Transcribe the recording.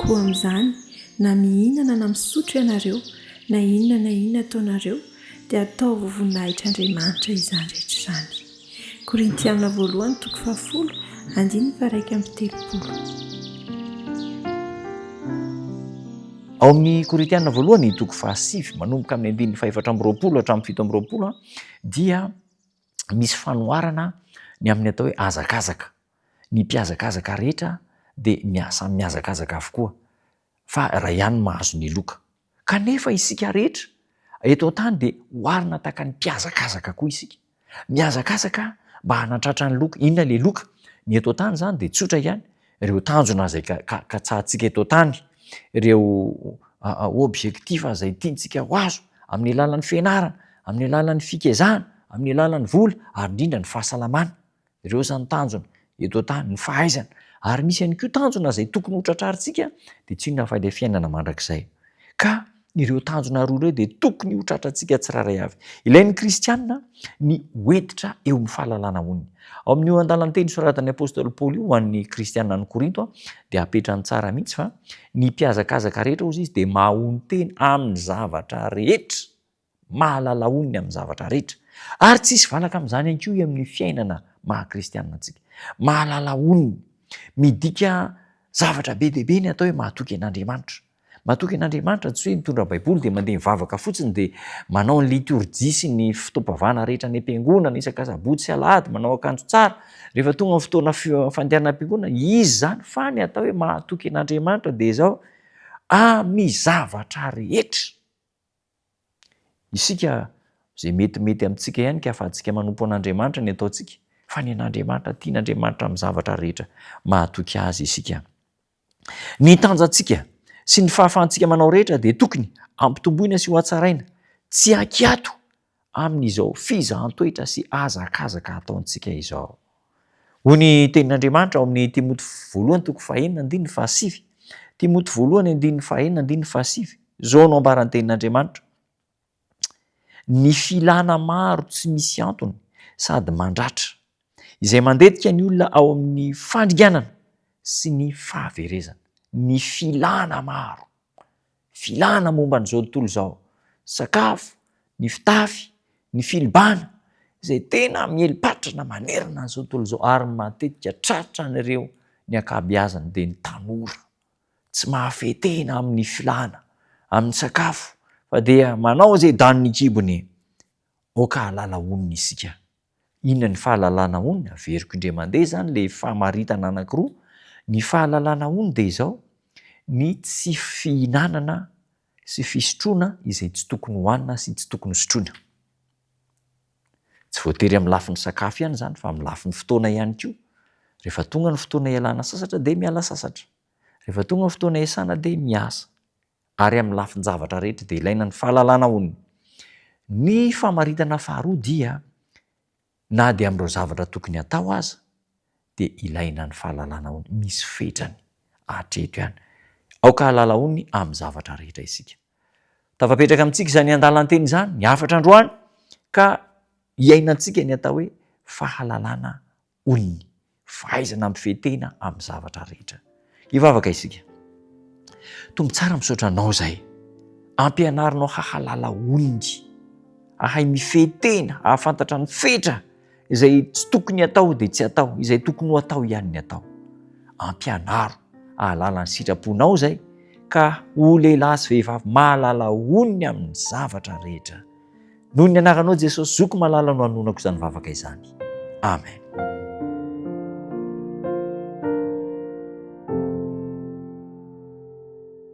koa amin'izany na mihinana na misotro ianareo na inona ataonareo dia atao voninahitran'Andriamanitra izany rehetra izany. Korintianina 1:10-1:30. Ao amin'ny Korintianina 1:7 manomboka amin'ny 4:20 hatramin'ny 7:20 dia misy fanoharana ny amin'ny atao hoe hazakazaka. Ny mpiazakazaka rehetra dia miasa mihazakazaka avokoa fa raha ihany mahazo ny loka. Kanefa isika rehetra eto an-tany dia hoarina tahaka ny mpiazakazaka koa isika. Mihazakazaka mba hanatratra ny loka. Inona ilay loka? Ny eto an-tany izany dia tsotra ihany. Ireo tanjona izay katsahantsika eto an-tany, ireo objektifa izay tiantsika ho azo amin'ny alalan'ny fianarana, amin'ny alalan'ny fikezahana, amin'ny alalan'ny vola ary indrindra ny fahasalamana. Ireo izany tanjona eto an-tany, ny fahaizana. Ary misy ihany koa tanjona izay tokony ho tratrarintsika dia tsy inona fa ilay fiainana mandrakizay. Ka ireo tanjona roa ireo dia tokony ho tratrantsika tsiraray avy. Ilain'ny kristianina ny hoentitra eo amin'ny fahalalana honiny. Ao amin'io andalan-teny soratan'ny apôstôly Paoly io ho an'ny kristianina any Korinto dia apetrany tsara mihitsy fa ny mpiazakazaka rehetra ozy izy dia mahony teny amin'ny zavatra rehetra, mahalala honiny amin'ny zavatra rehetra. Ary tsisy valaka amin'izany ihany koa amin'ny fiainana maha-kristianina antsika. Mahalala honiny, midika zavatra be dia be ny atao hoe mahatoky an'Andriamanitra. Mahatoky an'Andriamanitra tsy hoe mitondra baiboly dia mandeha mivavaka fotsiny dia manao ny liturjia sy ny fitaovam-pivavahana rehetra ny am-piangonana isaka-sabotsy sy alahady, manao akanjo tsara. Rehefa tonga amin'ny fotoana fandehanana am-piangonana, izy izany fa ny atao hoe mahatoky an'Andriamanitra dia izao amin'ny zavatra rehetra. Isika izay metimety amintsika ihany ka afahantsika manompo an'Andriamanitra ny ataontsika, fa ny an'Andriamanitra tian'Andriamanitra amin'ny zavatra rehetra mahatoky azy isika. Ny tanjantsika sy ny fahafahantsika manao rehetra dia tokony ampitomboina sy ho hatsaraina, tsy hakiato amin'izao fizahan-toetra sy hazakazaka ataontsika izao. Hoy ny tenin'Andriamanitra ao amin'ny Timoty 2:5-7. Timoty 2:5-7. Izao no ambaran'ny tenin'Andriamanitra: ny filana maro tsy misy antony sady mandratra, izay mandetika ny olona ao amin'ny fandriganana sy ny fahaverezana. Ny filana maro, filana momba n'izao tontolo izao, sakafo, ny fitafy, ny filibana, izay tena mielipatrana manerana n'izao tontolo izao ary matetika tratra an'ireo ny ankabeazany dia ny tanora. Tsy mahafehy tena amin'ny filana, amin'ny sakafo, fa dia manao izay danin'ny kibony. Oka halala honiny isika. Inona ny fahalalana honiny? Averiko indray mandeha izany ilay fahamaritana anankiroa. Ny fahalalana honiny dia izao: ny tsy fihinanana sy fisotroana izay tsy tokony hohanina sy tsy tokony hosotroina. Tsy voatery amin'ny lafin'ny sakafo ihany izany fa amin'ny lafin'ny fotoana ihany koa. Rehefa tonga ny fotoana ialana sasatra dia miala sasatra. Rehefa tonga ny fotoana iasana dia miasa. Ary amin'ny lafin'ny zavatra rehetra dia ilaina ny fahalalana honiny. Ny famaritana faharoa dia na dia amin'ireo zavatra tokony atao aza dia ilaina ny fahalalana honiny. Misy fetrany hatreto ihany. Aoka halala honiny amin'ny zavatra rehetra isika. Tafapetraka amintsika izany andalan-teny izany ny 4 androany ka iainantsika ny atao hoe fahalalana honiny, fahaizana mifehy tena amin'ny zavatra rehetra. Hivavaka isika. Tombo tsara misaotra anao izay ampianarinao hahalala honiny, ahay mifehy tena, ahafantatra ny fetra izay tsy tokony atao dia tsy atao, izay tokony ho atao ihany ny atao. Ampianaro ahalala ny sitraponao izay ka ho lehilahy sy vehivavy mahalala honiny amin'ny zavatra rehetra. Noho ny anaranao Jesosy, zoko malala no hanonako izany vavaka izany. Amen.